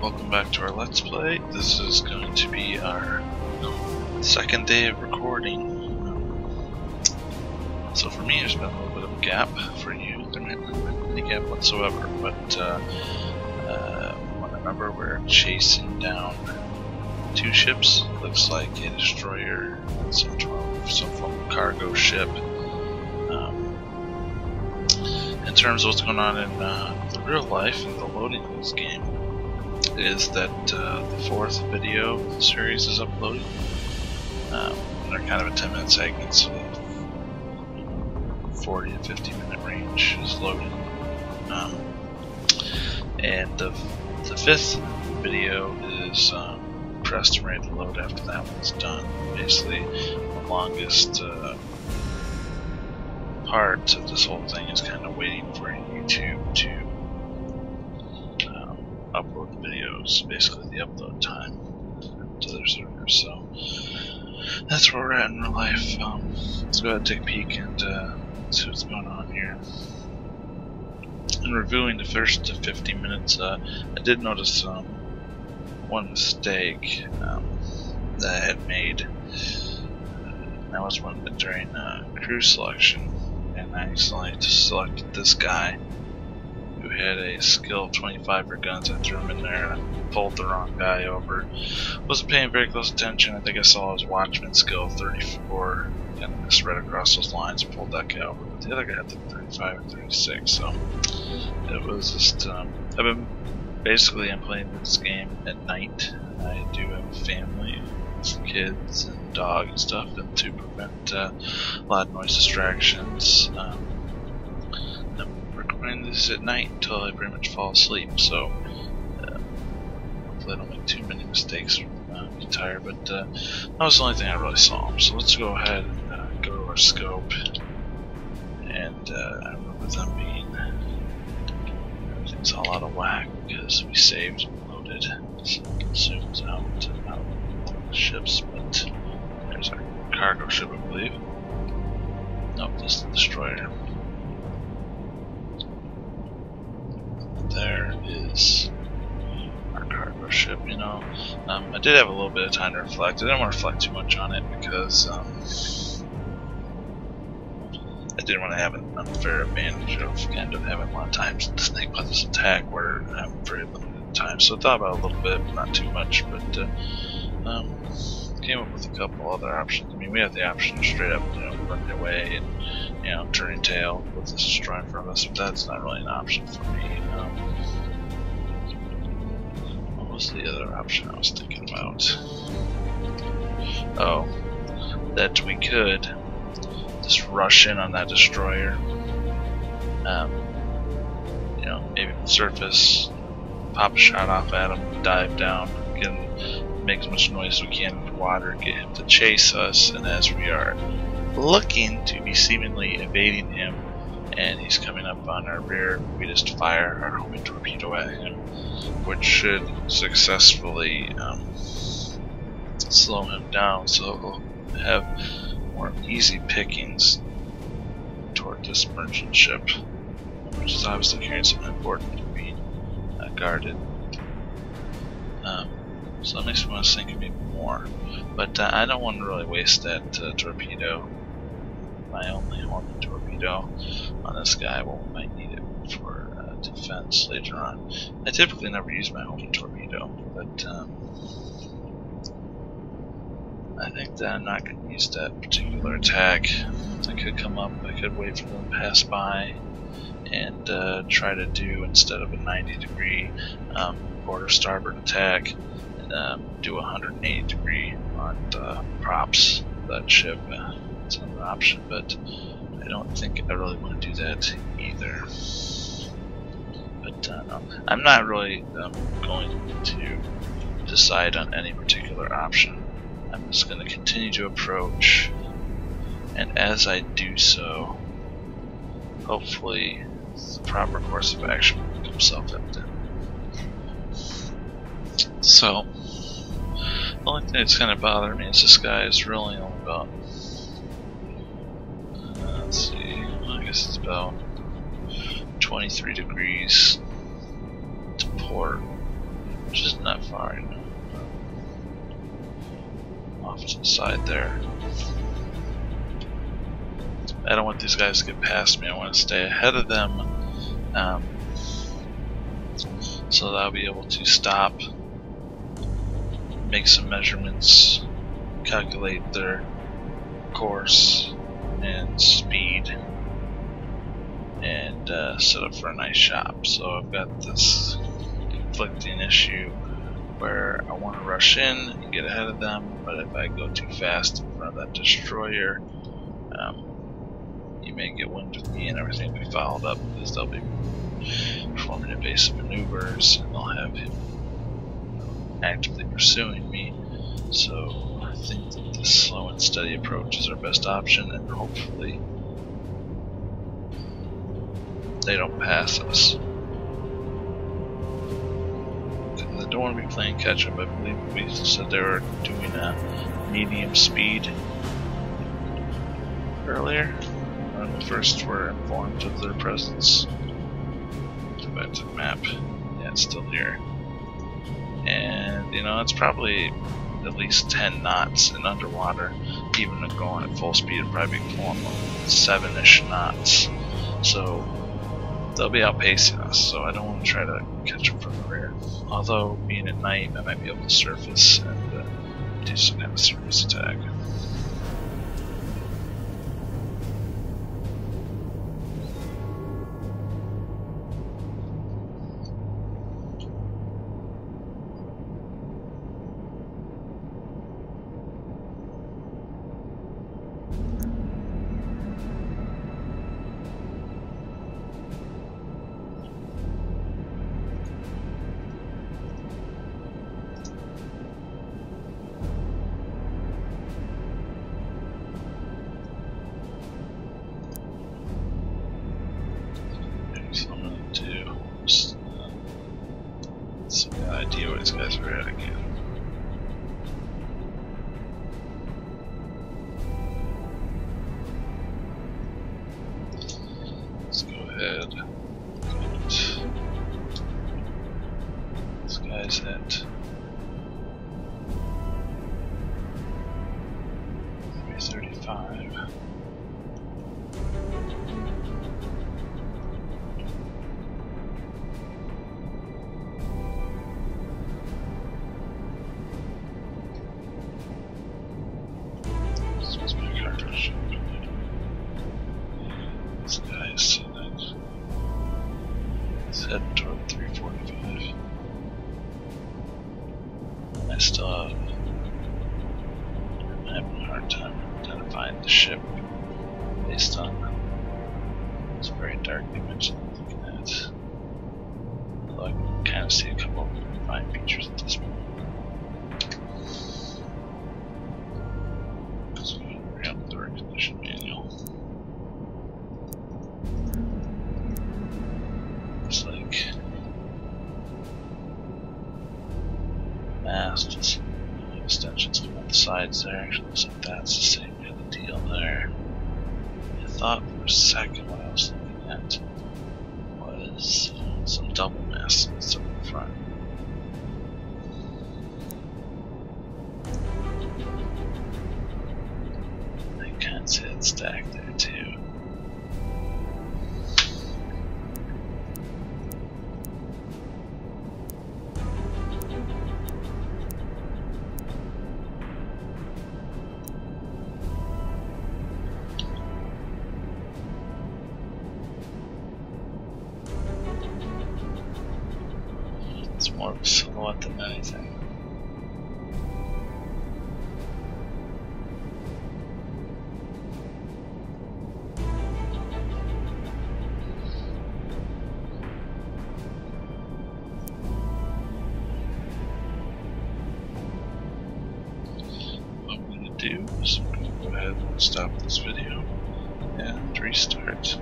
welcome back to our Let's Play. This is going to be our second day of recording. So for me, there's been a little bit of a gap. For you, there hasn't been any gap whatsoever. But I remember we're chasing down two ships. Looks like a destroyer and some form of cargo ship. In terms of what's going on in the real life and the loading of this game, is that the fourth video of the series is uploaded. They're kind of a 10-minute segment, so 40 to 50 minute range is loading. And the fifth video is pressed and ready to load after that one's done. Basically, the longest part of this whole thing is kind of waiting for YouTube to upload the videos, basically the upload time to their server. So that's where we're at in real life. Let's go ahead and take a peek and see what's going on here. In reviewing the first 50 minutes, I did notice one mistake that I had made. That was during crew selection, and I accidentally selected this guy who had a skill of 25 for guns. I threw him in there and pulled the wrong guy over. Wasn't paying very close attention. I think I saw his watchman skill of 34 and misread across those lines and pulled that guy over. But the other guy had the 35 and 36, so it was just I'm playing this game at night. I do have a family with kids and dog and stuff, and to prevent a lot of noise distractions, I'm recording this at night until I pretty much fall asleep. So hopefully I don't make too many mistakes from getting tired. But that was the only thing I really saw. So let's go ahead and go to our scope. And I remember them being everything's all out of whack because we saved and loaded. So it zooms out about the ships, but there's our cargo ship, I believe. Nope, this is the destroyer. There is our cargo ship. You know, I did have a little bit of time to reflect. I didn't want to reflect too much on it because I didn't want to have an unfair advantage of kind of having a lot of time to think about this attack where I'm very limited time. So I thought about it a little bit, but not too much. But came up with a couple other options. I mean, we have the option of straight up, running away and turning tail with this destroyer in front of us, but that's not really an option for me. What was the other option I was thinking about? Oh, that we could just rush in on that destroyer. Maybe surface, pop a shot off at him, dive down, make as much noise as we can in the water, get him to chase us, and as we are looking to be seemingly evading him and he's coming up on our rear, we just fire our homing torpedo at him, which should successfully slow him down, so we'll have more easy pickings toward this merchant ship, which is obviously carrying something important to be guarded. So that makes me want to sink him even more. But I don't want to really waste that torpedo, my only homing torpedo, on this guy. Well, we might need it for defense later on. I typically never use my homing torpedo, but I think that I'm not going to use that particular attack. I could come up, I could wait for them to pass by, and try to do, instead of a 90-degree quarter starboard attack, do a 180-degree on the props of that ship. It's another option, but I don't think I really want to do that either. But no, I'm not really going to decide on any particular option. I'm just going to continue to approach, and as I do so, hopefully the proper course of action will become self-evident. So, the only thing that's kind of bothering me is this guy is really only about, let's see, I guess it's about 23 degrees to port. which isn't that far, you know. Off to the side there. I don't want these guys to get past me. I want to stay ahead of them, so that I'll be able to stop, make some measurements, calculate their course and speed, and set up for a nice shot. So I've got this conflicting issue where I want to rush in and get ahead of them, but if I go too fast in front of that destroyer, you may get wind of me and everything will be fouled up, because they'll be performing evasive maneuvers and they'll have him actively pursuing me. So I think that this slow and steady approach is our best option, and hopefully they don't pass us. I don't want to be playing catch up. I believe we said they were doing a medium speed earlier when we first were informed of their presence. Go back to the map. Yeah, it's still here. And you know, it's probably at least 10 knots in underwater. Even going at full speed, it'd probably be pulling 7-ish knots. So they'll be outpacing us, so I don't want to try to catch them from the rear. Although, being at night, I might be able to surface and do some kind of surface attack. So I'm going to do just some idea where these guys are at again. Let's go ahead. This guy's at 335. This guy is sitting at, he's heading toward 345. I still have, I'm having a hard time identifying the ship based on this very dark image that I'm looking at. Although I can kind of see a couple of fine features at this point. So I'm going to bring up the recognition manual. Looks like mast with extensions come on the sides there. Actually looks like that's the same kind of deal there. I thought for a second what I was looking at was some double masts instead of the front. I can't see it stacked there too. It's more of a silhouette than anything. What I'm going to do is I'm going to go ahead and stop this video and restart.